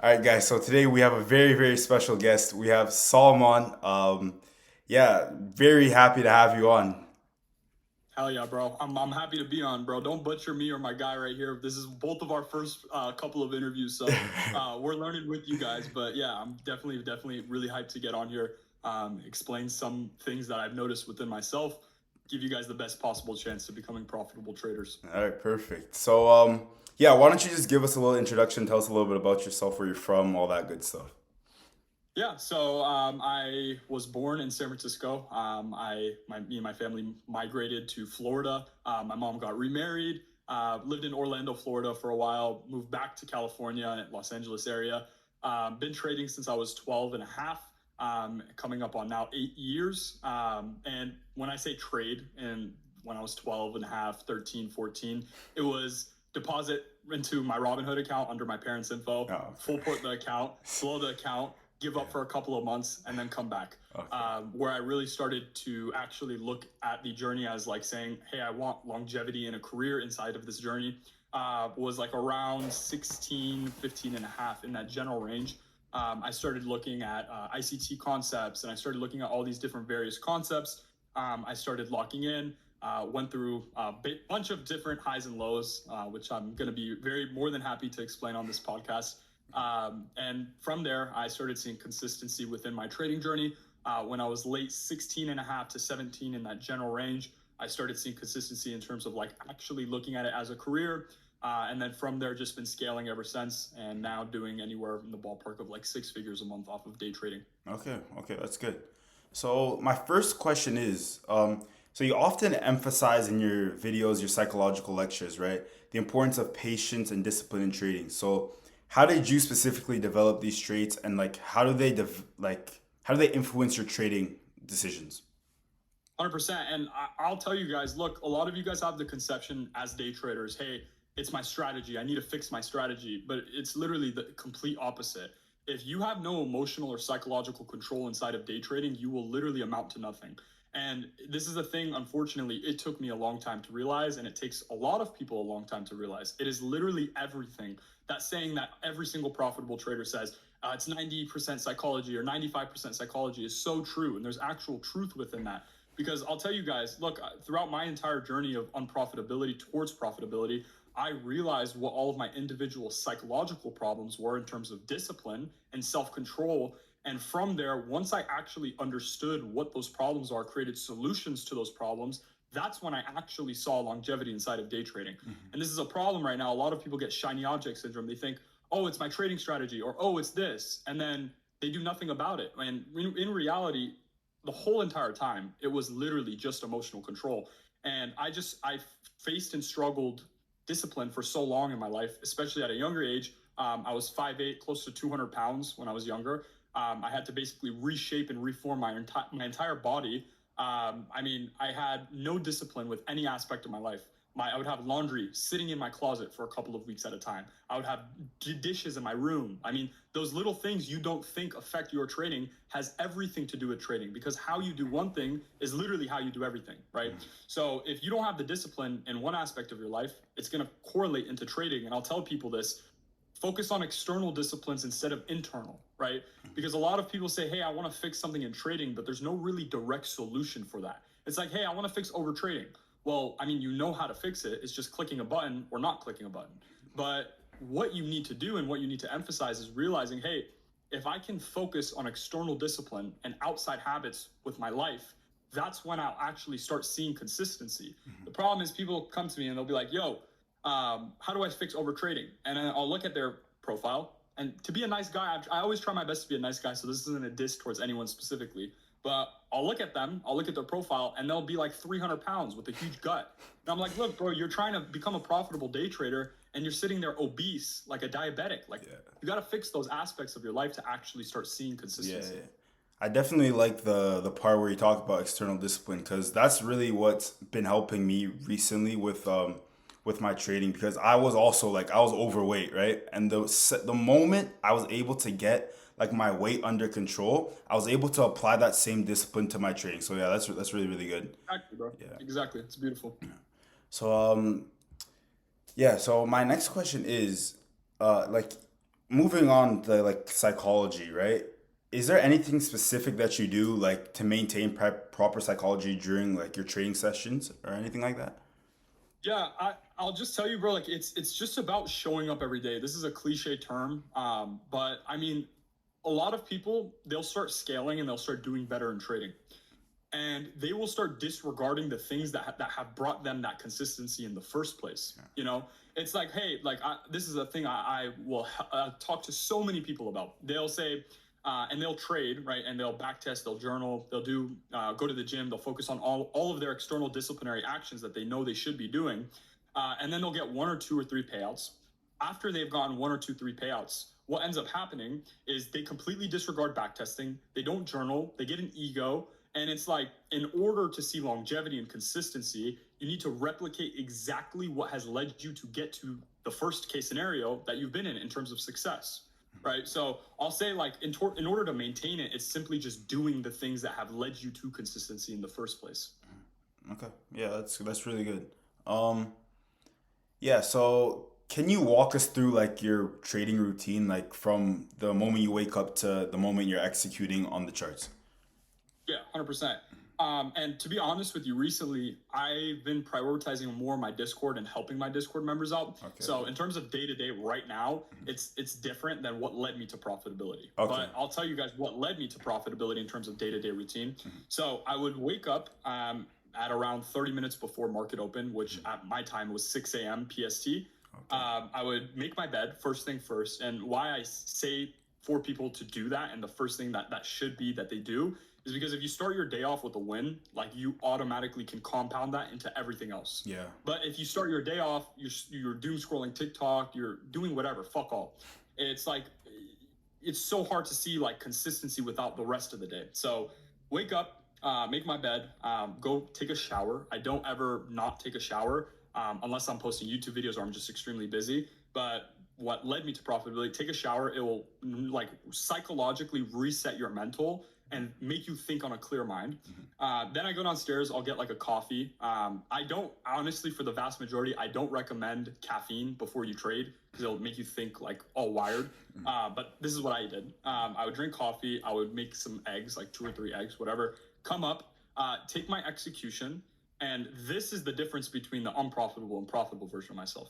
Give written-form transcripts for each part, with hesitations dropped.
All right, guys. So today we have a very, very special guest. We have Salman. Yeah, very happy to have you on. Hell yeah, bro. I'm happy to be on, bro. Don't butcher me or my guy right here. This is both of our first couple of interviews, so we're learning with you guys. But yeah, I'm definitely really hyped to get on here, explain some things that I've noticed within myself, give you guys the best possible chance to becoming profitable traders. All right, perfect. So, yeah, why don't you just give us a little introduction? Tell us a little bit about yourself, where you're from, all that good stuff. Yeah, so I was born in San Francisco. Me and my family migrated to Florida. My mom got remarried. Lived in Orlando, Florida for a while. Moved back to California, Los Angeles area. Been trading since I was 12 and a half. Coming up on now 8 years. And when I say trade, and when I was 12 and a half, 13, 14, it was deposit into my Robinhood account under my parents' info, Oh, full port the account, blow the account, give up for a couple of months, and then come back. okay. Where I really started to actually look at the journey as like saying, hey, I want longevity in a career inside of this journey, was like around 16, 15 and a half in that general range. I started looking at ICT concepts and I started looking at all these different various concepts. I started locking in, went through a bunch of different highs and lows, which I'm going to be very more than happy to explain on this podcast. And from there, I started seeing consistency within my trading journey. When I was late 16 and a half to 17 in that general range, I started seeing consistency in terms of like actually looking at it as a career. And then from there, just been scaling ever since, and now doing anywhere in the ballpark of like 6 figures a month off of day trading. Okay, okay, that's good. So my first question is, so you often emphasize in your videos, your psychological lectures, right, the importance of patience and discipline in trading. So how did you specifically develop these traits, and like how do they influence your trading decisions? 100%. And I'll tell you guys, look, a lot of you guys have the conception as day traders, hey, it's my strategy. I need to fix my strategy. But it's literally the complete opposite. If you have no emotional or psychological control inside of day trading, you will literally amount to nothing. And this is a thing, unfortunately, it took me a long time to realize, and it takes a lot of people a long time to realize. It is literally everything. That saying that every single profitable trader says, it's 90% psychology or 95% psychology is so true. And there's actual truth within that. Because I'll tell you guys, look, throughout my entire journey of unprofitability towards profitability, I realized what all of my individual psychological problems were in terms of discipline and self control. And from there, once I actually understood what those problems are, created solutions to those problems, that's when I actually saw longevity inside of day trading. And this is a problem right now. A lot of people get shiny object syndrome. They think, oh, it's my trading strategy, or oh, it's this. And then they do nothing about it. And in reality, the whole entire time, it was literally just emotional control. And I faced and struggled discipline for so long in my life, especially at a younger age. I was 5'8", close to 200 pounds when I was younger. I had to basically reshape and reform my entire body. I had no discipline with any aspect of my life. I would have laundry sitting in my closet for a couple of weeks at a time. I would have dishes in my room. Those little things you don't think affect your trading has everything to do with trading, because how you do one thing is literally how you do everything, right? So if you don't have the discipline in one aspect of your life, it's going to correlate into trading. And I'll tell people this: focus on external disciplines instead of internal, right? Because a lot of people say, hey, I want to fix something in trading, but there's no really direct solution for that. It's like, hey, I want to fix over trading. Well, you know how to fix it. It's just clicking a button or not clicking a button. But what you need to do and what you need to emphasize is realizing, hey, if I can focus on external discipline and outside habits with my life, that's when I'll actually start seeing consistency. The problem is people come to me and they'll be like, yo, how do I fix over trading? And then I'll look at their profile. And to be a nice guy, I always try my best to be a nice guy. So this isn't a diss towards anyone specifically. But I'll look at them, I'll look at their profile, and they'll be like 300 pounds with a huge gut. And I'm like, look, bro, you're trying to become a profitable day trader, and you're sitting there obese, like a diabetic. Like, Yeah. you got to fix those aspects of your life to actually start seeing Yeah, consistency. yeah. I definitely like the part where you talk about external discipline, because that's really what's been helping me recently with my trading, because I was also like I was overweight, right? And the moment I was able to get like my weight under control, I was able to apply that same discipline to my trading. So yeah, that's really really good. Exactly, bro. Yeah. Exactly. It's beautiful. So yeah, so my next question is like moving on to like psychology, right? Is there anything specific that you do like to maintain proper psychology during like your training sessions or anything like that? Yeah, I'll just tell you, bro. Like it's just about showing up every day. This is a cliche term, but I mean, a lot of people they'll start scaling and they'll start doing better in trading, and they will start disregarding the things that have brought them that consistency in the first place. You know, it's like, hey, like this is a thing I will talk to so many people about. They'll say, and they'll trade, right? And they'll back test, they'll journal, they'll do go to the gym, they'll focus on all of their external disciplinary actions that they know they should be doing, and then they'll get one or two or three payouts. After they've gotten one or two, three payouts, what ends up happening is they completely disregard back testing. They don't journal. They get an ego. And it's like, in order to see longevity and consistency, you need to replicate exactly what has led you to get to the first case scenario that you've been in terms of success, right? So I'll say, like, in order to maintain it, it's simply just doing the things that have led you to consistency in the first place. Okay. Yeah, that's really good. Um, yeah, so can you walk us through like your trading routine, like from the moment you wake up to the moment you're executing on the charts? Yeah, 100%. And to be honest with you, recently I've been prioritizing more my Discord and helping my Discord members out. Okay. So in terms of day to day right now, it's different than what led me to profitability. Okay. But I'll tell you guys what led me to profitability in terms of day to day routine. So I would wake up at around 30 minutes before market open, which at my time was 6 a.m. PST. Okay. I would make my bed first thing first. And why I say for people to do that, and the first thing that should be that they do, is because if you start your day off with a win, like, you automatically can compound that into everything else. Yeah. But if you start your day off, you're doom scrolling TikTok, you're doing whatever, fuck all. It's like, it's so hard to see like consistency without the rest of the day. So wake up, make my bed, go take a shower. I don't ever not take a shower unless I'm posting YouTube videos or I'm just extremely busy. But what led me to profitability, take a shower. It will like psychologically reset your mental and make you think on a clear mind. Then I go downstairs, I'll get like a coffee. I don't, honestly, for the vast majority, I don't recommend caffeine before you trade because it'll make you think like all wired. But this is what I did. I would drink coffee, I would make some eggs, like 2 or 3 eggs, whatever, come up, take my execution. And this is the difference between the unprofitable and profitable version of myself.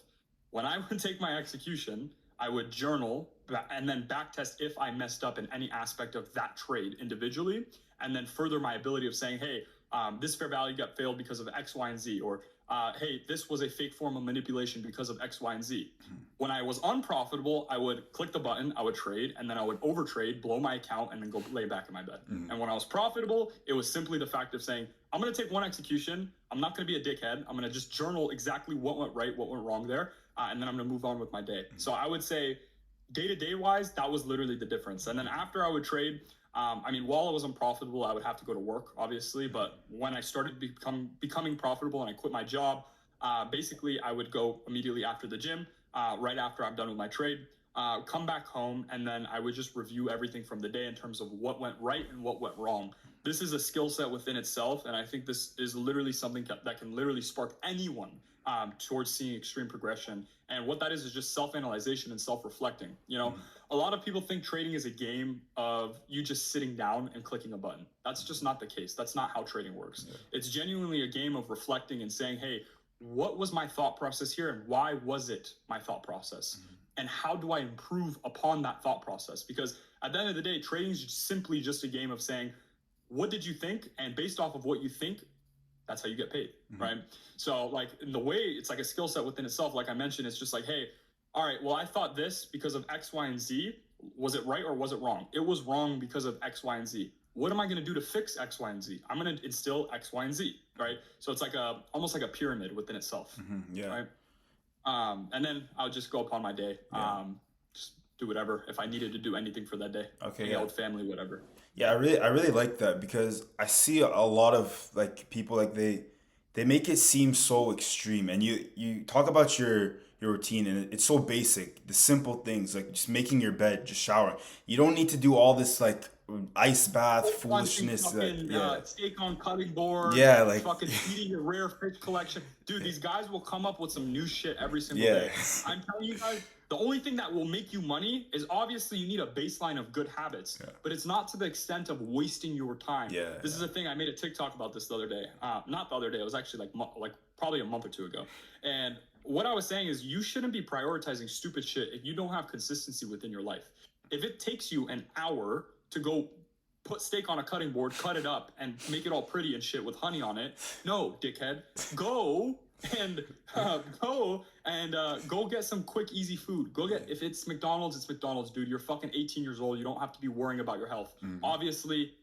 When I would take my execution, I would journal and then backtest if I messed up in any aspect of that trade individually, and then further my ability of saying, hey, this fair value got failed because of X, Y, and Z, or hey, this was a fake form of manipulation because of X, Y, and Z. When I was unprofitable, I would click the button, I would trade, and then I would overtrade, blow my account, and then go lay back in my bed. And when I was profitable, it was simply the fact of saying, I'm going to take one execution. I'm not going to be a dickhead. I'm going to just journal exactly what went right, what went wrong there, and then I'm going to move on with my day. So I would say, day to day wise, that was literally the difference. And then after I would trade, I mean, while I was unprofitable, I would have to go to work, obviously. But when I started becoming profitable and I quit my job, basically I would go immediately after the gym, right after I'm done with my trade, come back home, and then I would just review everything from the day in terms of what went right and what went wrong. This is a skill set within itself, and I think this is literally something that can literally spark anyone towards seeing extreme progression. And what that is just self-analyzation and self-reflecting. You know, a lot of people think trading is a game of you just sitting down and clicking a button. That's just not the case. That's not how trading works. It's genuinely a game of reflecting and saying, hey, what was my thought process here, and why was it my thought process? And how do I improve upon that thought process? Because at the end of the day, trading is simply just a game of saying, what did you think? And based off of what you think, that's how you get paid, right? So like, in the way, it's like a skill set within itself. Like I mentioned, it's just like, hey, all right, well, I thought this because of X, Y, and Z. Was it right or was it wrong? It was wrong because of X, Y, and Z. What am I going to do to fix X, Y, and Z? I'm going to instill X, Y, and Z, right? So it's like almost like a pyramid within itself, Yeah. right? And then I would just go upon my day, just do whatever if I needed to do anything for that day. Okay. Hang Yeah. out with family, whatever. Yeah, I really like that because I see a lot of like people like they make it seem so extreme, and you talk about your routine, and it's so basic, the simple things like just making your bed, just showering. You don't need to do all this like ice bath Punching foolishness. Like, fucking yeah, steak on cutting board, yeah, like fucking eating your rare fish collection. Dude, these guys will come up with some new shit every single yeah, day. I'm telling you guys, The only thing that will make you money is obviously you need a baseline of good habits, but it's not to the extent of wasting your time. This is a thing. I made a TikTok about this the other day. Not the other day. It was actually like probably a month or two ago. And what I was saying is you shouldn't be prioritizing stupid shit if you don't have consistency within your life. If it takes you an hour to go put steak on a cutting board, cut it up, and make it all pretty and shit with honey on it, no, dickhead. Go and go get some quick, easy food. Go get, if it's McDonald's, it's McDonald's, dude. You're fucking 18 years old. You don't have to be worrying about your health. Obviously,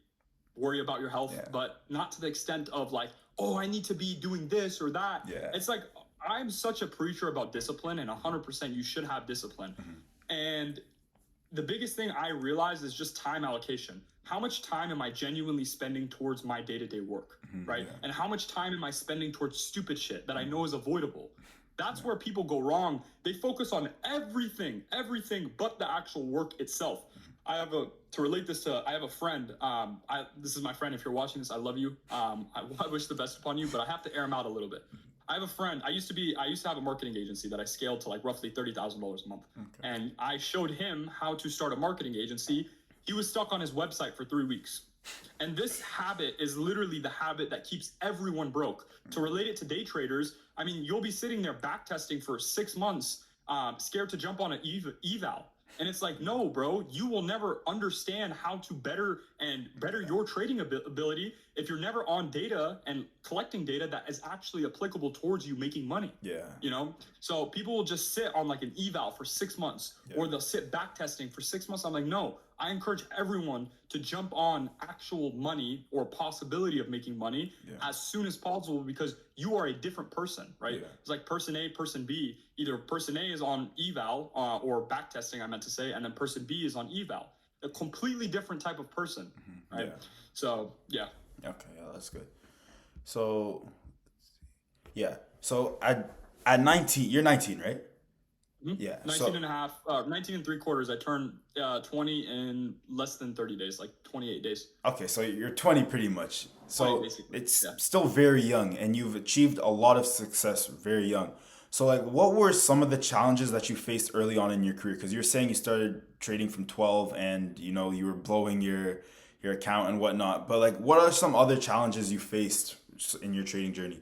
worry about your health, but not to the extent of like, oh, I need to be doing this or that. It's like, I'm such a preacher about discipline, and 100% you should have discipline. And the biggest thing I realize is just time allocation. How much time am I genuinely spending towards my day-to-day work, right? And how much time am I spending towards stupid shit that I know is avoidable? That's where people go wrong. They focus on everything but the actual work itself. I have a friend. This is my friend. If you're watching this, I love you. I wish the best upon you, but I have to air him out a little bit. I have a friend. I used to have a marketing agency that I scaled to like roughly $30,000 a month. And I showed him how to start a marketing agency. He was stuck on his website for 3 weeks. And this habit is literally the habit that keeps everyone broke. To relate it to day traders, I mean, you'll be sitting there back testing for 6 months, scared to jump on an eval. And it's like, no, bro, you will never understand how to better your trading ability if you're never on data and collecting data that is actually applicable towards you making money. You know, so people will just sit on like an eval for 6 months, or they'll sit back testing for 6 months. I'm like, no, I encourage everyone to jump on actual money or possibility of making money as soon as possible, because you are a different person, right? It's like person A, person B. Either person A is on eval or back testing, I meant to say, and then person B is on eval. A completely different type of person, right? So, yeah. Okay, yeah, that's good. So, so at 19, you're 19, right? 19 and a half, 19 and 3/4. I turned 20 in less than 30 days, like 28 days. Okay, so you're 20 pretty much. So it's Yeah. still very young, and you've achieved a lot of success very young. So like, what were some of the challenges that you faced early on in your career? Because you're saying you started trading from 12, and you know you were blowing your account and whatnot. But like, what are some other challenges you faced in your trading journey?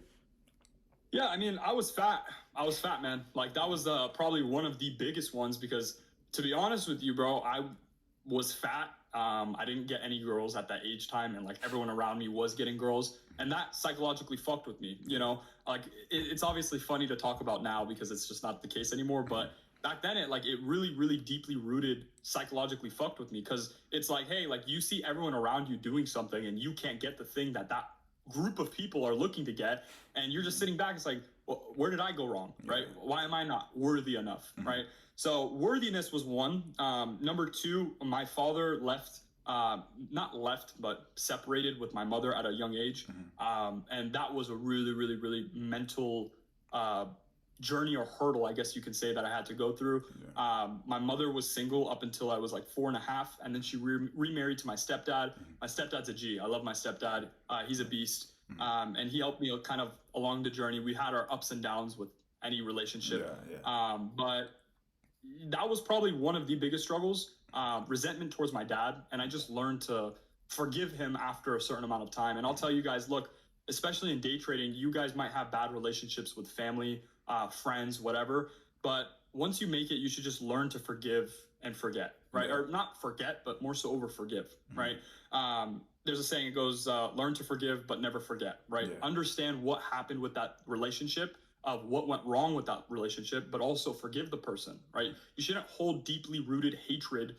Yeah, I mean, I was fat. Man. Like that was probably one of the biggest ones, because to be honest with you, bro, I was fat. I didn't get any girls at that age time, and like everyone around me was getting girls, and that psychologically fucked with me. You know, like it's obviously funny to talk about now because it's just not the case anymore. But back then, it really, really deeply rooted psychologically fucked with me, because it's like, hey, like you see everyone around you doing something, and you can't get the thing that group of people are looking to get, and you're just sitting back. It's like, well, where did I go wrong, right? Why am I not worthy enough, right? So worthiness was one. Number two, my father but separated with my mother at a young age, and that was a really, really, really mental journey or hurdle, I guess you could say, that I had to go through. My mother was single up until I was like 4.5, and then she remarried to my stepdad. My stepdad's a G. I love my stepdad. He's a beast, and he helped me kind of along the journey. We had our ups and downs with any relationship, but that was probably one of the biggest struggles. Resentment towards my dad, and I just learned to forgive him after a certain amount of time. And I'll tell you guys, look, especially in day trading, you guys might have bad relationships with family, friends, whatever. But once you make it, you should just learn to forgive and forget, right? Or not forget, but more so over forgive, right? There's a saying, it goes, learn to forgive, but never forget, right? Understand what happened with that relationship, of what went wrong with that relationship, but also forgive the person, right? You shouldn't hold deeply rooted hatred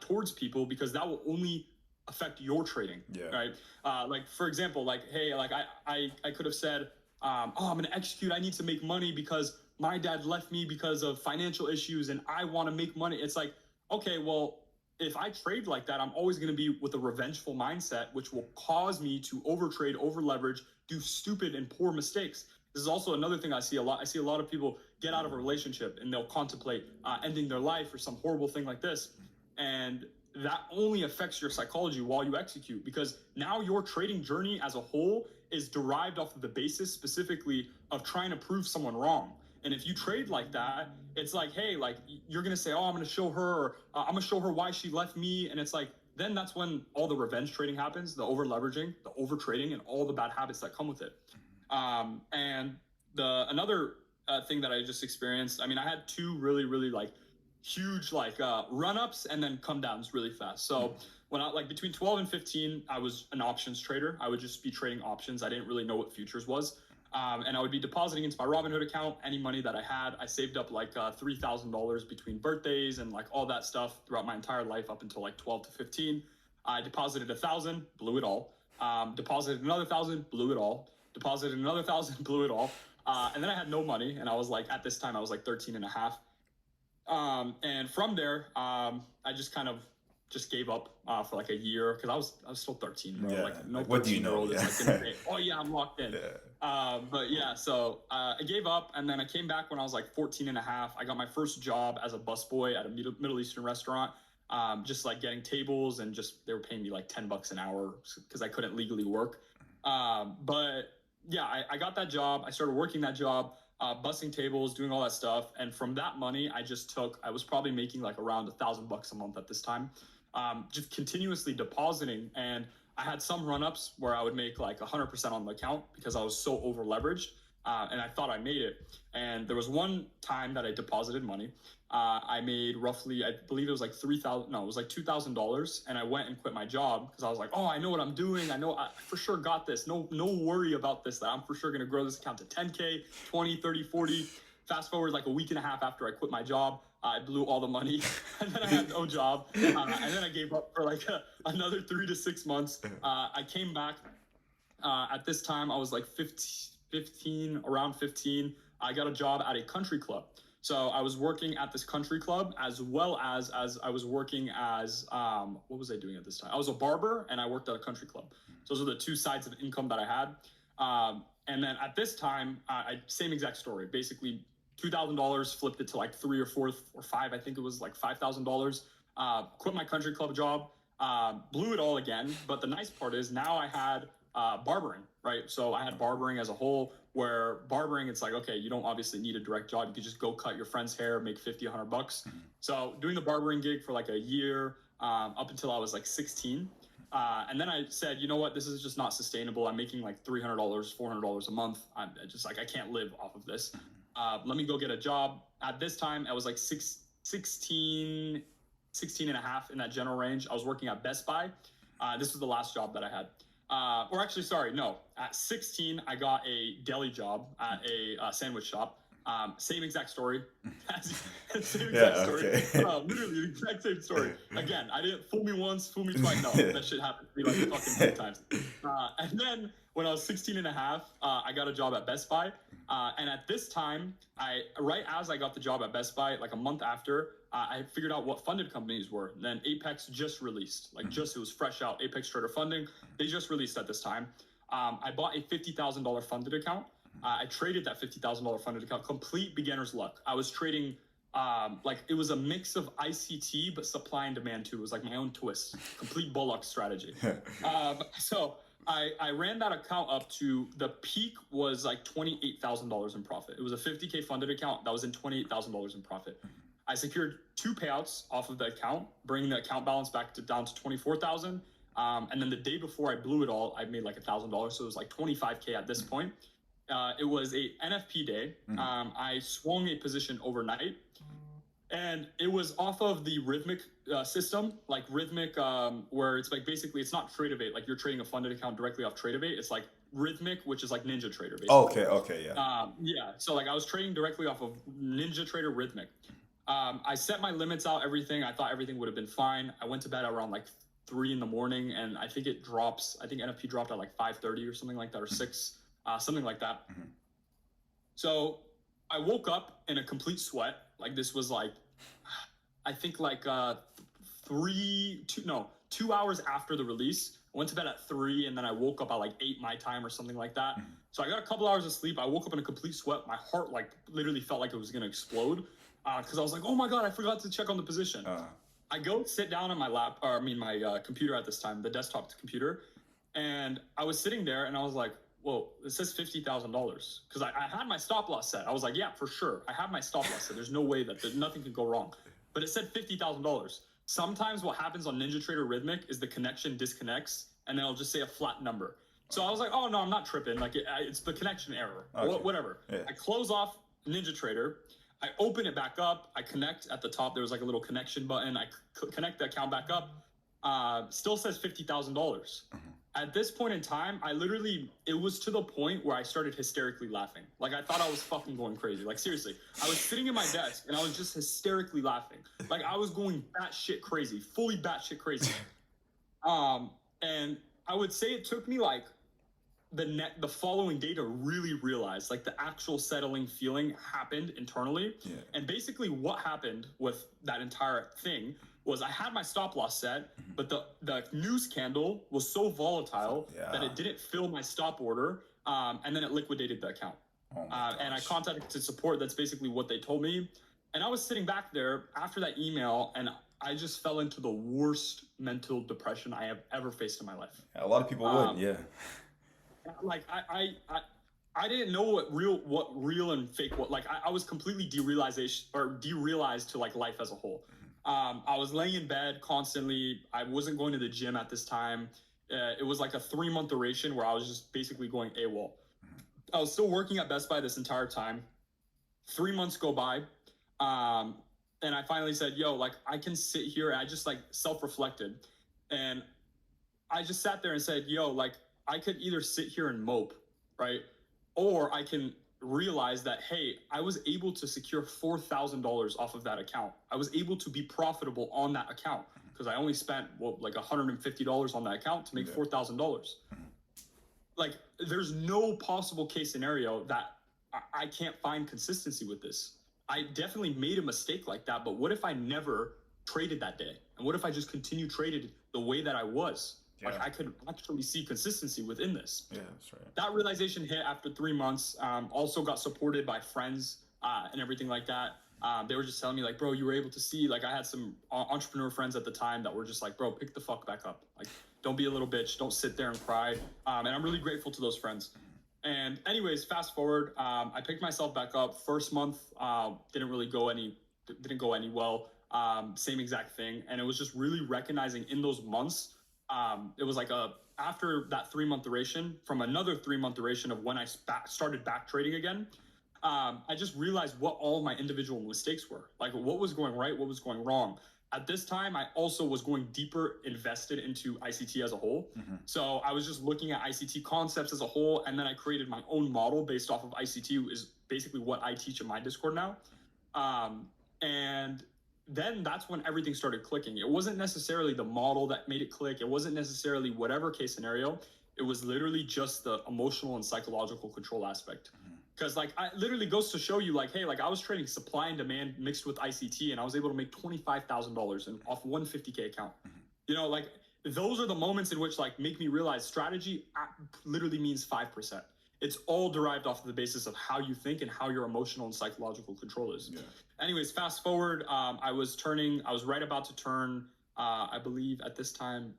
towards people, because that will only affect your trading, right? Like, for example, like, hey, like I could have said, I'm going to execute. I need to make money because my dad left me because of financial issues, and I want to make money. It's like, okay, well, if I trade like that, I'm always going to be with a revengeful mindset, which will cause me to overtrade, over leverage, do stupid and poor mistakes. This is also another thing I see a lot. I see a lot of people get out of a relationship and they'll contemplate ending their life or some horrible thing like this. And that only affects your psychology while you execute, because now your trading journey as a whole is derived off of the basis specifically of trying to prove someone wrong. And if you trade like that, it's like, hey, like you're gonna say, oh, I'm gonna show her, or I'm gonna show her why she left me, and it's like then that's when all the revenge trading happens, the over leveraging, the over trading, and all the bad habits that come with it. And the another thing that I just experienced, I mean, I had two really, really like huge like run ups and then come downs really fast. So when I like between 12 and 15, I was an options trader. I would just be trading options. I didn't really know what futures was. And I would be depositing into my Robinhood account any money that I had. I saved up like $3,000 between birthdays and like all that stuff throughout my entire life up until like 12 to 15. I deposited 1,000, blew it all. Deposited another 1,000, blew it all. Deposited another 1,000, blew it all. And then I had no money, and I was like, at this time, I was like 13 and a half. And from there, I just kind of just gave up for like a year because I was still 13, bro. Yeah. Like no Like, what do you 13-year-old know? is Yeah. like gonna say, oh yeah, I'm locked in. Yeah. But yeah, so I gave up, and then I came back when I was like 14 and a half. I got my first job as a busboy at a Middle Eastern restaurant. Just like getting tables, and just they were paying me like $10 an hour because I couldn't legally work. But yeah, I got that job. I started working that job, bussing tables, doing all that stuff. And from that money, I was probably making like around $1,000 a month at this time, just continuously depositing. And I had some run-ups where I would make like 100% on the account because I was so over leveraged. And I thought I made it. And there was one time that I deposited money. I made roughly, I believe it was like it was like $2,000. And I went and quit my job because I was like, oh, I know what I'm doing. I know I for sure got this. No worry about this, that I'm for sure going to grow this account to 10K, 20, 30, 40. Fast forward like a week and a half after I quit my job, I blew all the money, and then I had no job. And then I gave up for like another 3 to 6 months. I came back. At this time, I was like 15, around 15. I got a job at a country club. So I was working at this country club as well as I was working as, what was I doing at this time? I was a barber, and I worked at a country club. So those are the two sides of income that I had. And then at this time, same exact story. Basically, $2,000 flipped it to like 3 or 4 or 5. I think it was like $5,000. Quit my country club job, blew it all again. But the nice part is now I had barbering, right? So I had barbering as a whole, where barbering, it's like, okay, you don't obviously need a direct job. You could just go cut your friend's hair, make 50, $100. So doing the barbering gig for like a year, up until I was like 16. And then I said, you know what, this is just not sustainable. I'm making like $300, $400 a month. I can't live off of this. Let me go get a job. At this time, I was like 16 and a half in that general range. I was working at Best Buy. This was the last job that I had. Or actually, sorry, no. At 16, I got a deli job at a sandwich shop. Same exact story. Same exact story. Okay. Literally the exact same story. Again, I didn't fool me once, fool me twice. No, that shit happened to me like fucking 3 times. And then when I was 16 and a half, I got a job at Best Buy. And at this time, right as I got the job at Best Buy, like a month after, I figured out what funded companies were. And then Apex just released, it was fresh out. Apex Trader Funding, they just released at this time. I bought a $50,000 funded account. I traded that $50,000 funded account, complete beginner's luck. I was trading, it was a mix of ICT, but supply and demand too. It was like my own twist, complete Bullock strategy. So I ran that account up to, the peak was like $28,000 in profit. It was a 50K funded account that was in $28,000 in profit. I secured 2 payouts off of the account, bringing the account balance down to 24,000. And then the day before I blew it all, I made like $1,000. So it was like 25K at this point. It was a NFP day. I swung a position overnight, and it was off of the Rhythmic system, like Rhythmic, where it's like basically it's not Tradeovate, like you're trading a funded account directly off Tradeovate. It's like Rhythmic, which is like Ninja Trader, basically. Okay, yeah. Yeah. So like I was trading directly off of Ninja Trader Rhythmic. I set my limits out, everything. I thought everything would have been fine. I went to bed around like 3 in the morning, and I think NFP dropped at like 5:30 or something like that, or 6. Something like that. So I woke up in a complete sweat. Like this was like, I think like 2 hours after the release. I went to bed at 3, and then I woke up at like 8 my time or something like that. So I got a couple hours of sleep. I woke up in a complete sweat. My heart like literally felt like it was gonna explode because I was like, oh my God, I forgot to check on the position. I go sit down on my my computer at this time, the desktop computer, and I was sitting there, and I was like, whoa, it says $50,000. Because I had my stop loss set. I was like, yeah, for sure. I have my stop loss set. There's no way that nothing could go wrong. But it said $50,000. Sometimes what happens on NinjaTrader Rhythmic is the connection disconnects and then it'll just say a flat number. So I was like, oh no, I'm not tripping. Like it's the connection error. Okay. Whatever. Yeah. I close off NinjaTrader. I open it back up. I connect at the top. There was like a little connection button. I connect the account back up. Still says $50,000. At this point in time, it was to the point where I started hysterically laughing. Like I thought I was fucking going crazy. Like seriously, I was sitting in my desk and I was just hysterically laughing. Like I was going batshit crazy, fully batshit crazy. And I would say it took me like the following day to really realize like the actual settling feeling happened internally. Yeah. And basically what happened with that entire thing was I had my stop loss set, but the news candle was so volatile that it didn't fill my stop order, and then it liquidated the account. Oh and I contacted support. That's basically what they told me. And I was sitting back there after that email, and I just fell into the worst mental depression I have ever faced in my life. Yeah, a lot of people would, yeah. Like I didn't know what real and fake what. Like I was completely derealized to like life as a whole. I was laying in bed constantly. I wasn't going to the gym at this time. It was like a 3-month duration where I was just basically going AWOL. I was still working at Best Buy this entire time. 3 months go by. And I finally said, yo, like I can sit here. And I just like self-reflected. And I just sat there and said, yo, like I could either sit here and mope, right? Or I can realize that, hey, I was able to secure $4,000 off of that account. I was able to be profitable on that account because I only spent like $150 on that account to make $4,000. Like there's no possible case scenario that I can't find consistency with this. I definitely made a mistake like that, but what if I never traded that day? And what if I just continued traded the way that I was? Yeah. Like I could actually see consistency within this. Yeah, that's right. That realization hit after 3 months. Also got supported by friends and everything like that. They were just telling me like, bro, you were able to see, like I had some entrepreneur friends at the time that were just like, bro, pick the fuck back up. Like, don't be a little bitch. Don't sit there and cry. And I'm really grateful to those friends. And anyways, fast forward, I picked myself back up. First month didn't go any well. Same exact thing. And it was just really recognizing in those months, it was like after that 3-month duration, from another 3-month duration of when I started back trading again, I just realized what all my individual mistakes were. Like what was going right, what was going wrong. At this time, I also was going deeper invested into ICT as a whole. So I was just looking at ICT concepts as a whole, and then I created my own model based off of ICT, is basically what I teach in my Discord now. And then that's when everything started clicking. It wasn't necessarily the model that made it click. It wasn't necessarily whatever case scenario. It was literally just the emotional and psychological control aspect. Because like I literally goes to show you like, hey, like I was trading supply and demand mixed with ICT, and I was able to make $25,000 off 150K account. You know, like those are the moments in which like make me realize strategy literally means 5%. It's all derived off of the basis of how you think and how your emotional and psychological control is. Yeah. Anyways, fast forward, I was right about to turn, I believe at this time,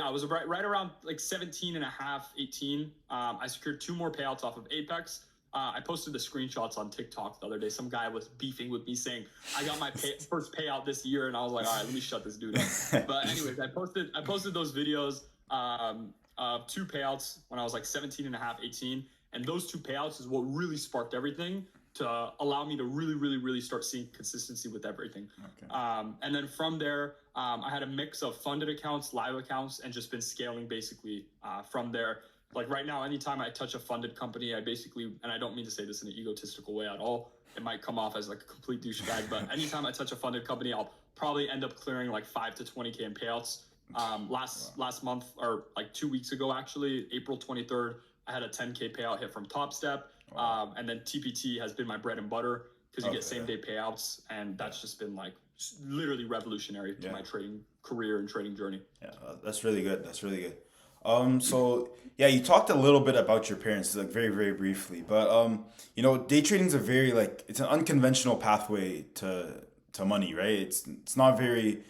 I was right around like 17 and a half, 18. I secured 2 more payouts off of Apex. I posted the screenshots on TikTok the other day. Some guy was beefing with me saying, I got my first payout this year. And I was like, all right, let me shut this dude up. But anyways, I posted those videos of 2 payouts when I was like 17 and a half, 18. And those 2 payouts is what really sparked everything to allow me to really, really, really start seeing consistency with everything. Okay. And then from there, I had a mix of funded accounts, live accounts, and just been scaling basically from there. Like right now, anytime I touch a funded company, I basically, and I don't mean to say this in an egotistical way at all, it might come off as like a complete douchebag, but anytime I touch a funded company, I'll probably end up clearing like 5 to 20K in payouts. Last month, or like 2 weeks ago, actually, April 23rd, I had a 10K payout hit from Top Step. Wow. And then TPT has been my bread and butter because you get same day payouts. And that's just been like literally revolutionary to my trading career and trading journey. Yeah, that's really good. That's really good. So yeah, you talked a little bit about your parents, like very, very briefly, but, you know, day trading is it's an unconventional pathway to money, right? It's not very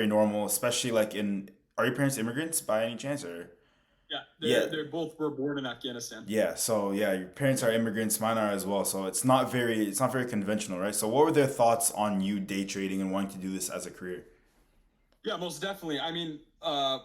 normal, especially like are your parents immigrants by any chance or? Yeah, Yeah, they're both were born in Afghanistan. yeah. So yeah, your parents are immigrants, mine are as well. So it's not very conventional, right? So what were their thoughts on you day trading and wanting to do this as a career? Yeah, most definitely. I mean,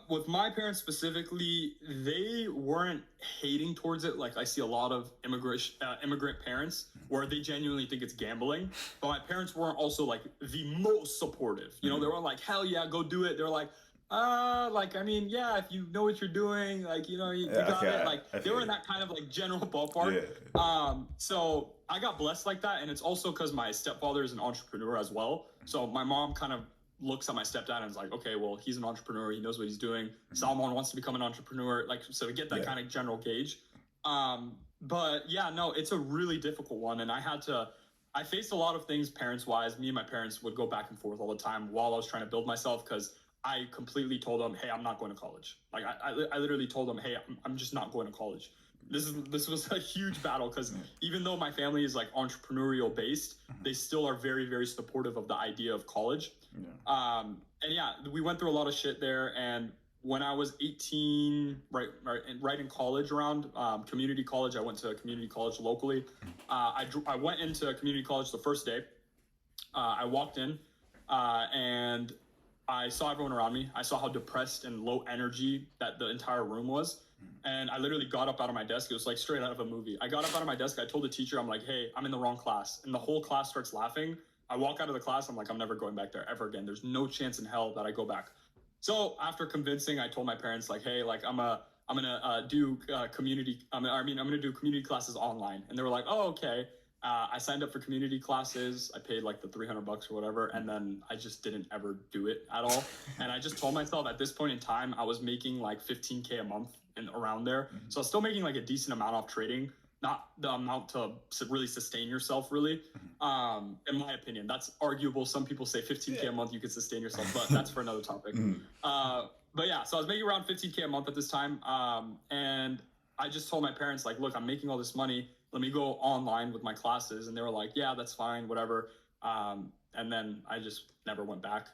with my parents specifically, they weren't hating towards it. Like I see a lot of immigrant parents where they genuinely think it's gambling. But my parents weren't also like the most supportive. You know, they Mhm. weren't like, hell yeah, go do it. They're like, like I mean, yeah, if you know what you're doing, like you know, you Yeah, got it. okay, Like I they feel were in you. that kind of like general ballpark. Yeah. So I got blessed like that, and it's also because my stepfather is an entrepreneur as well. So my mom kind of looks at my stepdad and is like, okay, well, he's an entrepreneur. He knows what he's doing. Mhm. Salman wants to become an entrepreneur. Like, so we get that Yeah. kind of general gauge. But yeah, no, it's a really difficult one. And I faced a lot of things parents wise. Me and my parents would go back and forth all the time while I was trying to build myself because I completely told them, hey, I'm not going to college. Like, I literally told them, hey, I'm just not going to college. This was a huge battle because Yeah. even though my family is like entrepreneurial based, they still are very very supportive of the idea of college. Yeah. And yeah, we went through a lot of shit there. And when I was 18, right in college, around community college, I went to a community college locally. I went into community college the first day. I walked in, and I saw everyone around me. I saw how depressed and low energy that the entire room was. And I literally got up out of my desk. It was like straight out of a movie. I got up out of my desk. I told the teacher, I'm like, hey, I'm in the wrong class. And the whole class starts laughing. I walk out of the class. I'm like, I'm never going back there ever again. There's no chance in hell that I go back. So after convincing, I told my parents, like, hey, like, I'm gonna do community. I'm gonna do community classes online. And they were like, oh, okay. I signed up for community classes. I paid like the $300 or whatever, and then I just didn't ever do it at all. And I just told myself at this point in time, I was making like 15K a month and around there. Mhm. So I was still making like a decent amount off trading, not the amount to really sustain yourself, really. In my opinion, that's arguable. Some people say 15K a month you could sustain yourself, but that's for another topic. Mhm. But yeah, so I was making around 15K a month at this time, and I just told my parents like, look, I'm making all this money. Let me go online with my classes, and they were like, yeah, that's fine, whatever. And then I just never went back,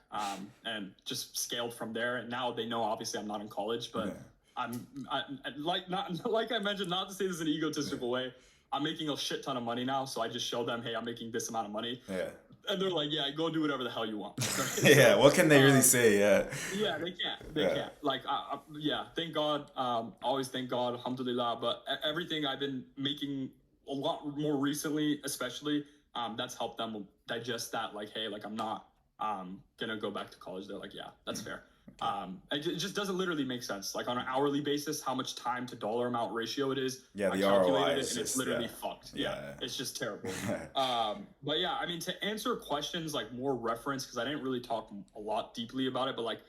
and just scaled from there. And now they know, obviously, I'm not in college, Yeah. but like not like I mentioned, not to say this in an egotistical way. I'm making a shit ton of money now, so I just show them, hey, I'm making this amount of money, Yeah. and they're like, yeah, go do whatever the hell you want. Right? Yeah. So What can they really say? Yeah. yeah, they can't. They Yeah. can't. Like, yeah, thank God. Always thank God, alhamdulillah. But everything I've been making a lot more recently, especially, that's helped them digest that. Like, hey, like I'm not gonna go back to college. They're like, yeah, that's Mhm. fair. Okay. It just doesn't literally make sense. Like on an hourly basis, how much time to dollar amount ratio it is. Yeah. I The ROI calculated it, is and it's just yeah. literally fucked. Yeah, Yeah. it's just terrible. But yeah, I mean, to answer questions like more reference, because I didn't really talk a lot deeply about it, but like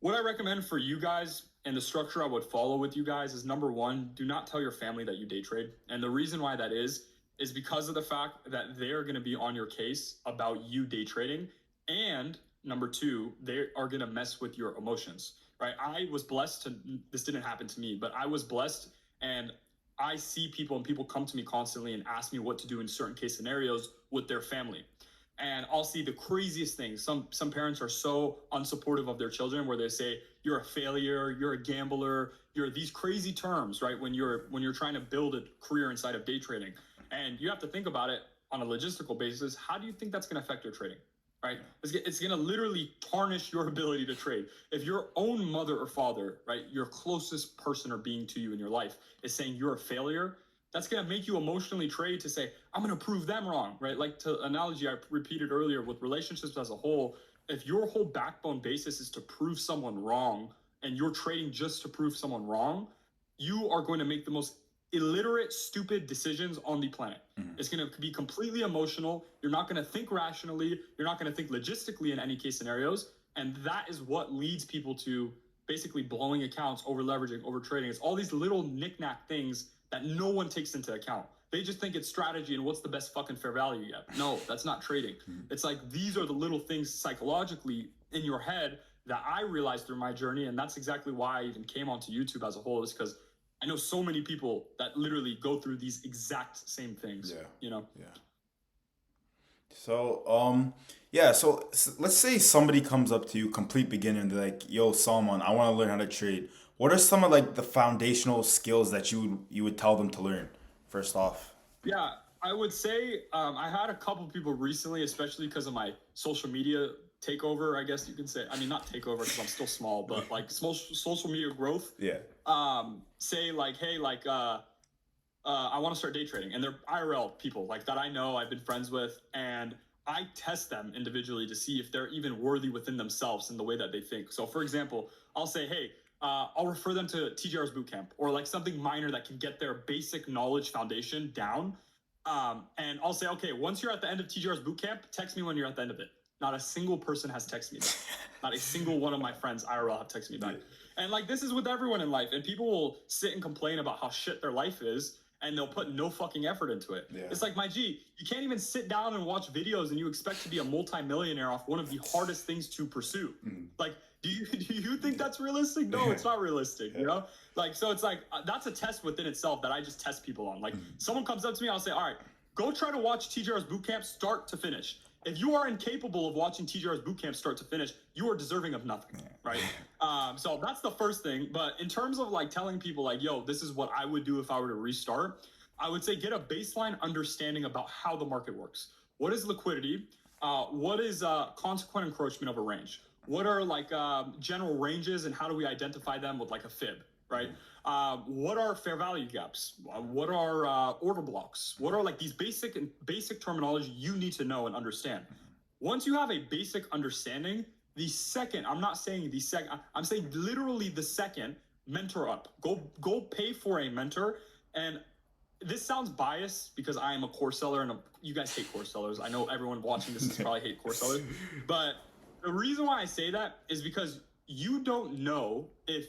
what I recommend for you guys and the structure I would follow with you guys is number one, do not tell your family that you day trade. And the reason why that is because of the fact that they're going to be on your case about you day trading. And number two, they are going to mess with your emotions, right? I was blessed to, this didn't happen to me, but I was blessed, and I see people and people come to me constantly and ask me what to do in certain case scenarios with their family, and I'll see the craziest things. Some parents are so unsupportive of their children where they say you're a failure, you're a gambler, you're these crazy terms, right? When you're trying to build a career inside of day trading, and you have to think about it on a logistical basis. How do you think that's going to affect your trading? Right? It's going to literally tarnish your ability to trade. If your own mother or father, right, your closest person or being to you in your life is saying you're a failure, that's going to make you emotionally trade to say, I'm going to prove them wrong, right? Like to analogy I repeated earlier with relationships as a whole, if your whole backbone basis is to prove someone wrong and you're trading just to prove someone wrong, you are going to make the most illiterate, stupid decisions on the planet. Mhm. It's going to be completely emotional. You're not going to think rationally. You're not going to think logistically in any case scenarios. And that is what leads people to basically blowing accounts, over leveraging, over trading. It's all these little knickknack things that no one takes into account. They just think it's strategy and what's the best fucking fair value yet. No, that's not trading. Mhm. It's like these are the little things psychologically in your head that I realized through my journey. And that's exactly why I even came onto YouTube as a whole, is because I know so many people that literally go through these exact same things, Yeah. you know? Yeah. So, yeah, let's say somebody comes up to you, complete beginner, and they're like, yo, Salman, I want to learn how to trade. What are some of like the foundational skills that you would tell them to learn first off? Yeah, I would say I had a couple people recently, especially because of my social media takeover, I guess you can say. I mean, not takeover because I'm still small, but like social media growth. Yeah. Say like, hey, like, I want to start day trading, and they're IRL people like that I know, I've been friends with, and I test them individually to see if they're even worthy within themselves in the way that they think. So, for example, I'll say, hey, I'll refer them to TGR's bootcamp or like something minor that can get their basic knowledge foundation down. And I'll say, okay, once you're at the end of TGR's bootcamp, text me when you're at the end of it. Not a single person has texted me back. Not a single one of my friends IRL have texted me back. And like this is with everyone in life. And people will sit and complain about how shit their life is, and they'll put no fucking effort into it. Yeah. It's like, my G, you can't even sit down and watch videos and you expect to be a multimillionaire off one of the hardest things to pursue. Like, do you think that's realistic? No, it's not realistic, you know? Like, so it's like, that's a test within itself that I just test people on. Like, someone comes up to me, I'll say, all right, go try to watch TJR's bootcamp start to finish. If you are incapable of watching TJR's bootcamp start to finish, you are deserving of nothing, right? So that's the first thing. But in terms of like telling people like, yo, this is what I would do if I were to restart, I would say get a baseline understanding about how the market works. What is liquidity? What is consequent encroachment of a range? What are like general ranges, and how do we identify them with like a fib, right? What are fair value gaps? What are order blocks? What are like these basic terminology you need to know and understand? Once you have a basic understanding, the second, I'm not saying the second, I'm saying literally the second, mentor up. Go pay for a mentor. And this sounds biased because I am a course seller, and you guys hate course sellers. I know everyone watching this is probably hate course sellers, but the reason why I say that is because you don't know if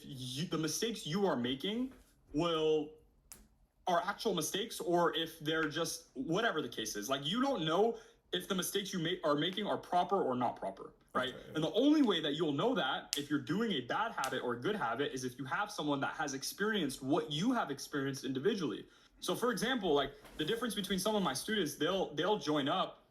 the mistakes you are making are actual mistakes, or if they're just whatever the case is. Like, you don't know if the mistakes you are making are proper or not proper, right? Okay. And the only way that you'll know that if you're doing a bad habit or a good habit is if you have someone that has experienced what you have experienced individually. So for example, like the difference between some of my students, they'll join up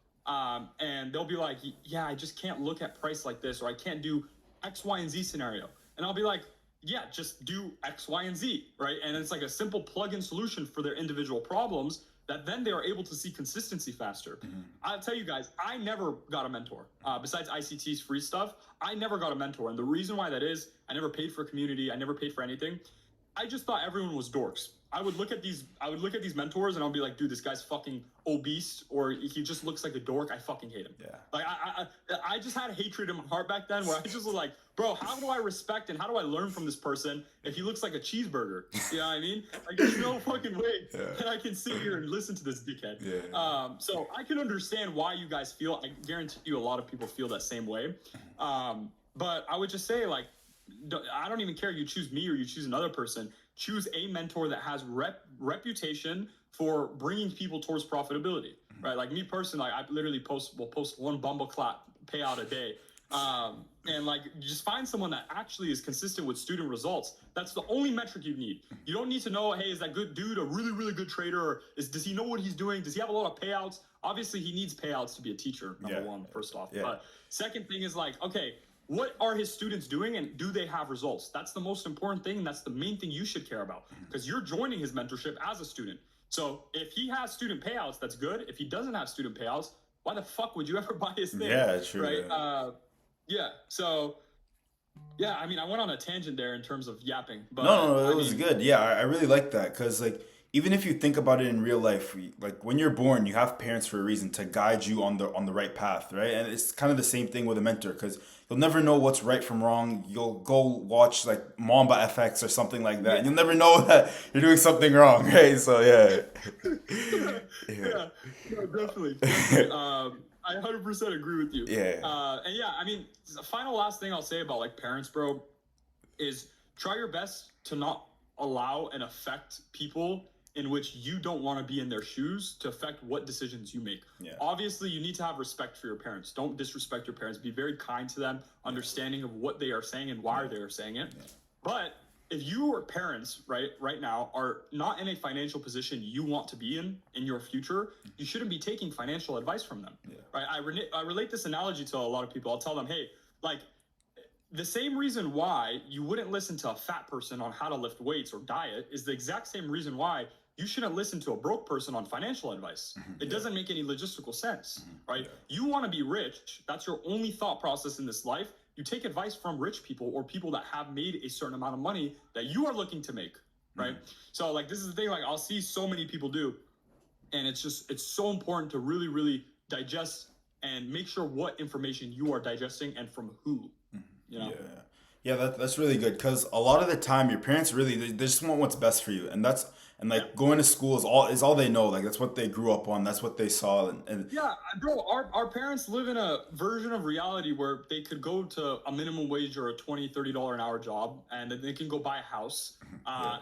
and they'll be like, yeah, I just can't look at price like this, or I can't do X, Y, and Z scenario. And I'll be like, yeah, just do X, Y, and Z, right? And it's like a simple plug-in solution for their individual problems that then they are able to see consistency faster. I'll tell you guys, I never got a mentor. Besides ICT's free stuff, I never got a mentor. And the reason why that is, I never paid for a community. I never paid for anything. I just thought everyone was dorks. I would look at these mentors and I'll be like, dude, this guy's fucking obese, or he just looks like a dork. I fucking hate him. Yeah. Like I just had hatred in my heart back then, where I just was like, bro, how do I respect and how do I learn from this person if he looks like a cheeseburger? You know what I mean? Like, there's no fucking way that I can sit here and listen to this dickhead. Yeah. So I can understand why you guys feel. I guarantee you a lot of people feel that same way. But I would just say, like, I don't even care you choose me or you choose another person. Choose a mentor that has reputation for bringing people towards profitability, right? Like me personally, I literally will post one bumble clap payout a day. And like, just find someone that actually is consistent with student results. That's the only metric you need. You don't need to know, hey, is that good dude a really, really good trader? Or does he know what he's doing? Does he have a lot of payouts? Obviously, he needs payouts to be a teacher, number one, first off. Yeah. But second thing is like, okay, what are his students doing, and do they have results? That's the most important thing. And that's the main thing you should care about, because you're joining his mentorship as a student. So if he has student payouts, that's good. If he doesn't have student payouts, why the fuck would you ever buy his thing? Yeah, true. Right? Yeah. So, yeah, I mean, I went on a tangent there in terms of yapping. But no, it was good. Yeah, I really like that, because like, even if you think about it in real life, like when you're born, you have parents for a reason to guide you on the right path, right? And it's kind of the same thing with a mentor, because you'll never know what's right from wrong. You'll go watch like Mamba FX or something like that, and you'll never know that you're doing something wrong, right? So yeah, no, definitely. I 100% agree with you. Yeah. And yeah, I mean, the final last thing I'll say about like parents, bro, is try your best to not allow and affect people in which you don't want to be in their shoes to affect what decisions you make. Yeah. Obviously, you need to have respect for your parents. Don't disrespect your parents. Be very kind to them, understanding of what they are saying and why they are saying it. Yeah. But if your parents, right now, are not in a financial position you want to be in your future, you shouldn't be taking financial advice from them. Yeah. Right? I relate this analogy to a lot of people. I'll tell them, hey, like, the same reason why you wouldn't listen to a fat person on how to lift weights or diet is the exact same reason why you shouldn't listen to a broke person on financial advice. It doesn't make any logistical sense, right? You want to be rich. That's your only thought process in this life. You take advice from rich people or people that have made a certain amount of money that you are looking to make, right? So like, this is the thing, like I'll see so many people do, and it's so important to really, really digest and make sure what information you are digesting and from who. You know? Yeah, that's really good because a lot of the time your parents really they just want what's best for you, and like going to school is all they know. Like that's what they grew up on. That's what they saw, and Yeah, bro, our parents live in a version of reality where they could go to a minimum wage or a $20-$30 an hour job, and then they can go buy a house,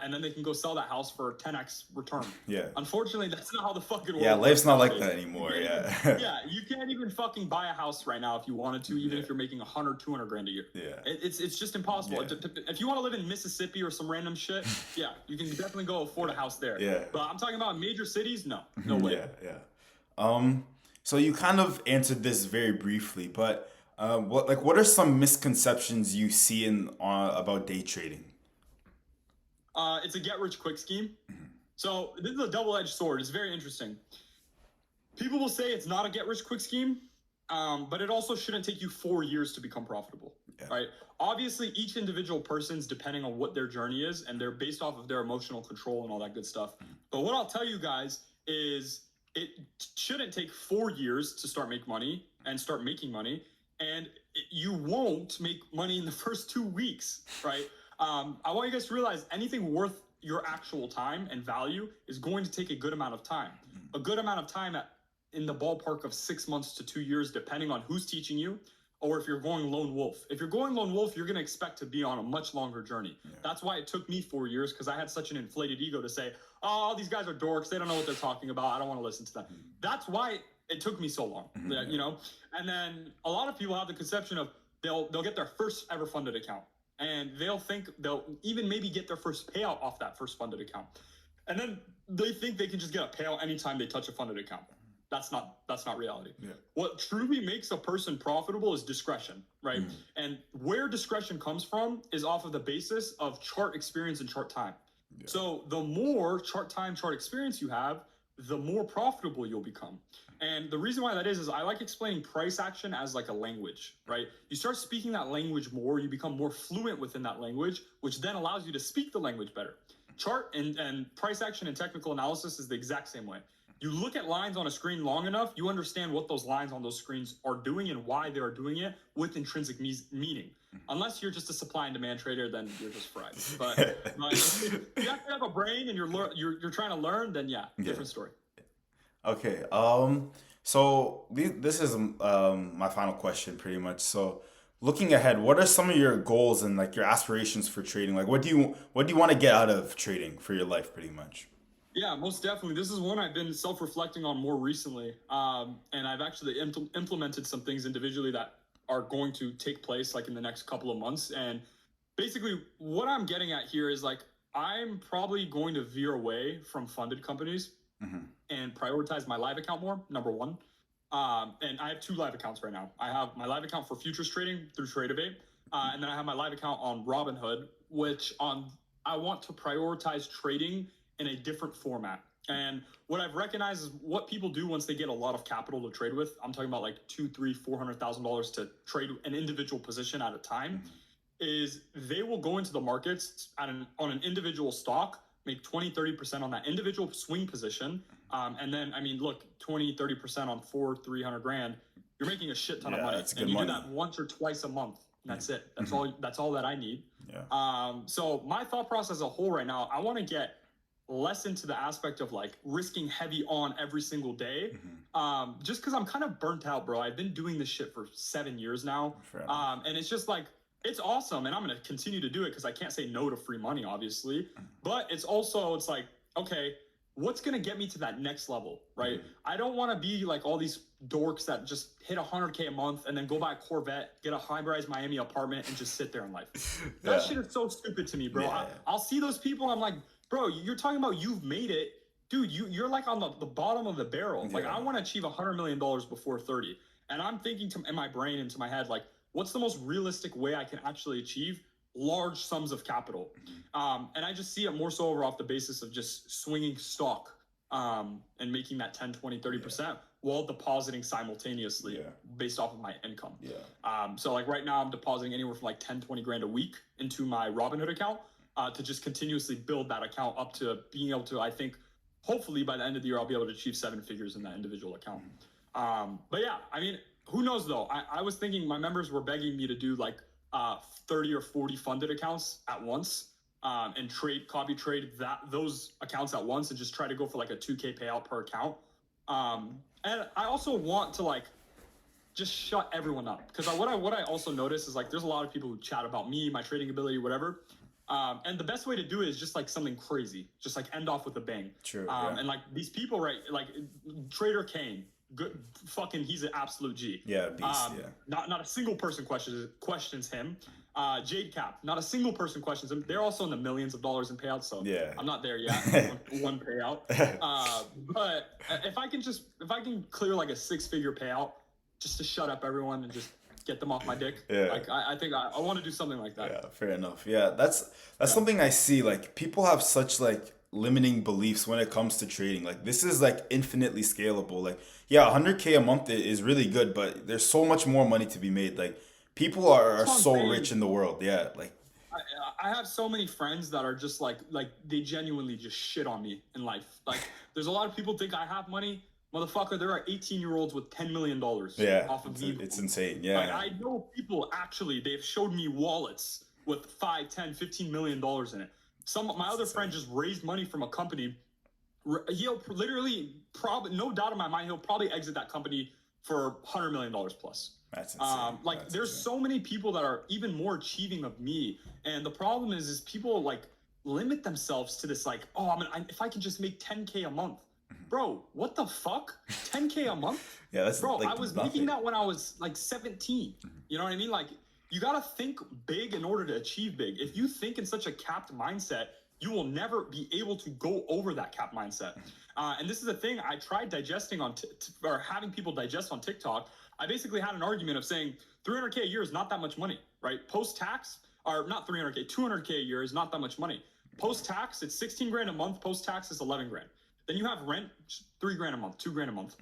and then they can go sell that house for 10x return. Yeah. Unfortunately, that's not how the fucking world Yeah, works life's not like nowadays. that anymore. Yeah. Yeah, you can't even fucking buy a house right now if you wanted to, even if you're making 100-200 grand a year. Yeah. It's just impossible. Yeah. If you want to live in Mississippi or some random shit, yeah, you can definitely go afford a house there. Yeah. But I'm talking about major cities, no way. Yeah. So you kind of answered this very briefly, but what are some misconceptions you see about day trading? It's a get rich quick scheme. So this is a double-edged sword. It's very interesting. People will say it's not a get rich quick scheme, but it also shouldn't take you 4 years to become profitable, right? Obviously, each individual person's depending on what their journey is, and they're based off of their emotional control and all that good stuff. But what I'll tell you guys is it shouldn't take 4 years to start making money, and you won't make money in the first 2 weeks, right? I want you guys to realize anything worth your actual time and value is going to take a good amount of time. A good amount of time in the ballpark of 6 months to 2 years, depending on who's teaching you, or if you're going lone wolf. If you're going lone wolf, you're going to expect to be on a much longer journey. That's why it took me 4 years, because I had such an inflated ego to say, oh, these guys are dorks. They don't know what they're talking about. I don't want to listen to them. That's why it took me so long, you know? And then a lot of people have the conception of they'll get their first ever funded account, and they'll think they'll even maybe get their first payout off that first funded account. And then they think they can just get a payout anytime they touch a funded account. That's not reality. What truly makes a person profitable is discretion, right? And where discretion comes from is off of the basis of chart experience and chart time. So the more chart time, chart experience you have, the more profitable you'll become. And the reason why that is I like explaining price action as like a language, right? You start speaking that language more, you become more fluent within that language, which then allows you to speak the language better. Chart and price action and technical analysis is the exact same way. You look at lines on a screen long enough, you understand what those lines on those screens are doing and why they are doing it with intrinsic meaning. Unless you're just a supply and demand trader, then you're just fried. But if you have to have a brain and you're trying to learn, then different story. Okay. So this is my final question, pretty much. So, looking ahead, what are some of your goals and like your aspirations for trading? Like, what do you want to get out of trading for your life, pretty much? Yeah, most definitely. This is one I've been self-reflecting on more recently, and I've actually implemented some things individually that are going to take place like in the next couple of months. And basically, what I'm getting at here is like I'm probably going to veer away from funded companies and prioritize my live account more. Number one, and I have 2 live accounts right now. I have my live account for futures trading through Tradeovate, and then I have my live account on Robinhood, which I want to prioritize trading in a different format. And what I've recognized is what people do once they get a lot of capital to trade with. I'm talking about like $200,000-$400,000 to trade an individual position at a time. Is they will go into the markets on an individual stock, make 20-30% on that individual swing position, and then I mean, look, 20-30% on 300 grand, you're making a shit ton of money. That's good and you money. do that once or twice a month. That's it. That's all that I need. So my thought process as a whole right now, I want to get less into the aspect of like risking heavy on every single day, just because I'm kind of burnt out, bro. I've been doing this shit for 7 years now, and it's just like it's awesome, and I'm gonna continue to do it because I can't say no to free money, obviously. But it's like, okay, what's gonna get me to that next level, right? I don't want to be like all these dorks that just hit 100K a month and then go buy a Corvette, get a high-rise Miami apartment, and just sit there in life. That shit is so stupid to me, bro. I'll see those people, I'm like, bro, you're talking about you've made it. Dude, you're like on the bottom of the barrel. Like, I want to achieve $100 million before 30. And I'm thinking in my brain and to my head, like, what's the most realistic way I can actually achieve large sums of capital? And I just see it more so over off the basis of just swinging stock and making that 10, 20, 30% while depositing simultaneously based off of my income. So like right now I'm depositing anywhere from like 10, 20 grand a week into my Robinhood account to just continuously build that account up to being able to, I think, hopefully by the end of the year, I'll be able to achieve 7 figures in that individual account. But yeah, I mean, who knows though? I was thinking my members were begging me to do like 30 or 40 funded accounts at once and copy trade those accounts at once and just try to go for like a 2K payout per account. And I also want to like just shut everyone up because what I also notice is like there's a lot of people who chat about me, my trading ability, whatever. And the best way to do it is just like something crazy, just like end off with a bang. True. And like these people, right? Like Trader Kane, good fucking, he's an absolute G. Yeah, beast. Not a single person questions him. Jade Cap, not a single person questions him. They're also in the millions of dollars in payouts, so I'm not there yet. one payout. But if I can clear like a 6-figure payout, just to shut up everyone and just get them off my dick. Like I think I want to do something like that. Yeah, fair enough. Yeah, that's something I see. Like people have such like limiting beliefs when it comes to trading. Like this is like infinitely scalable. Like 100K a month is really good, but there's so much more money to be made. Like people are so rich in the world. Yeah, like I have so many friends that are just like they genuinely just shit on me in life. Like there's a lot of people think I have money. Motherfucker, there are 18-year-olds with $10 million off of me. It's insane. Yeah. Like, I know people actually, they've showed me wallets with 5, 10, $15 million in it. My other friend just raised money from a company. He'll literally, probably, no doubt in my mind, he'll probably exit that company for $100 million plus. That's insane. There's so many people that are even more achieving of me. And the problem is people like limit themselves to this like, if I can just make 10K a month. Bro, what the fuck? 10K a month? Yeah, that's bro. Like I was nothing. making that when I was like 17. You know what I mean? Like, you gotta think big in order to achieve big. If you think in such a capped mindset, you will never be able to go over that capped mindset. And this is a thing I tried digesting or having people digest on TikTok. I basically had an argument of saying 300K a year is not that much money, right? Post-tax, or not 300K, 200K a year is not that much money. Post-tax, it's 16 grand a month. Post-tax is 11 grand. Then you have rent, 3 grand a month, 2 grand a month.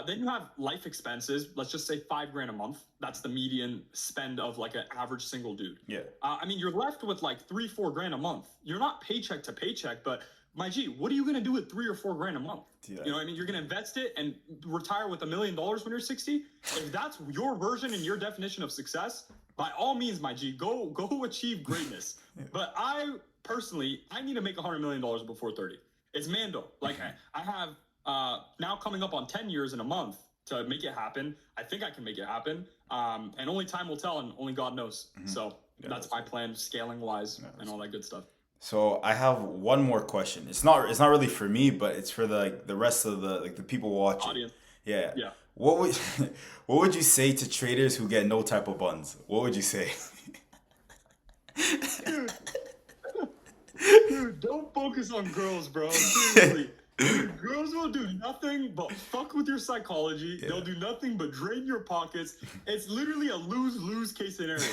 Then you have life expenses. Let's just say 5 grand a month. That's the median spend of like an average single dude. Yeah. I mean, you're left with like 3, 4 grand a month. You're not paycheck to paycheck, but my G, what are you gonna do with 3 or 4 grand a month? You know what I mean? You're gonna invest it and retire with $1 million when you're 60. If that's your version and your definition of success, by all means, my G, go achieve greatness. But I personally need to make $100 million before 30. It's Mando. Like I have now coming up on 10 years in a month to make it happen. I think I can make it happen. And only time will tell and only God knows. So that's my plan, scaling wise and all that good stuff. So I have one more question. It's not really for me, but it's for the rest of the people watching. Audience. Yeah. What would you say to traders who get no type of buns? What would you say? Dude, don't focus on girls, bro. Seriously. Dude, girls will do nothing but fuck with your psychology. They'll do nothing but drain your pockets. It's literally a lose-lose case scenario.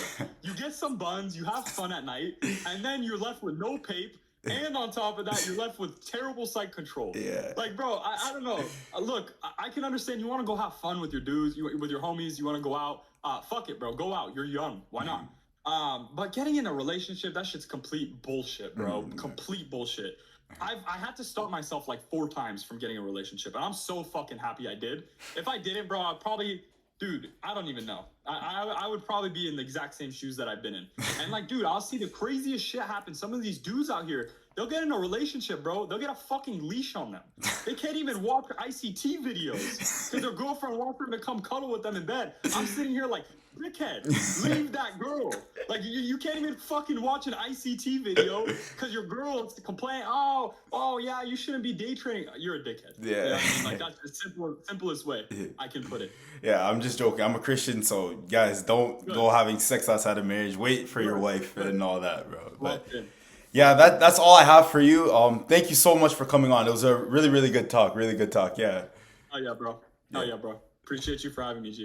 You get some buns, you have fun at night, and then you're left with no pape. And on top of that, you're left with terrible psych control. Yeah. Like, bro, I don't know. Look, I can understand you want to go have fun with your dudes, with your homies. You want to go out. Fuck it, bro. Go out. You're young. Why not? But getting in a relationship, that shit's complete bullshit, bro. Complete bullshit. I had to stop myself like 4 times from getting a relationship, and I'm so fucking happy I did. If I didn't, bro, I'd probably, dude, I don't even know. I would probably be in the exact same shoes that I've been in. And like, dude, I'll see the craziest shit happen. Some of these dudes out here, they'll get in a relationship, bro. They'll get a fucking leash on them. They can't even watch ICT videos because their girlfriend wants them to come cuddle with them in bed. I'm sitting here like, dickhead, leave that girl. Like, you can't even fucking watch an ICT video because your girl is complaining, oh yeah, you shouldn't be day trading. You're a dickhead. Yeah. You know what I mean? Like, that's the simplest way I can put it. Yeah, I'm just joking. I'm a Christian, so guys, don't go having sex outside of marriage. Wait for your wife and all that, bro. But yeah, that's all I have for you. Thank you so much for coming on. It was a really, really good talk. Really good talk. Yeah. Oh yeah, bro. Appreciate you for having me, G.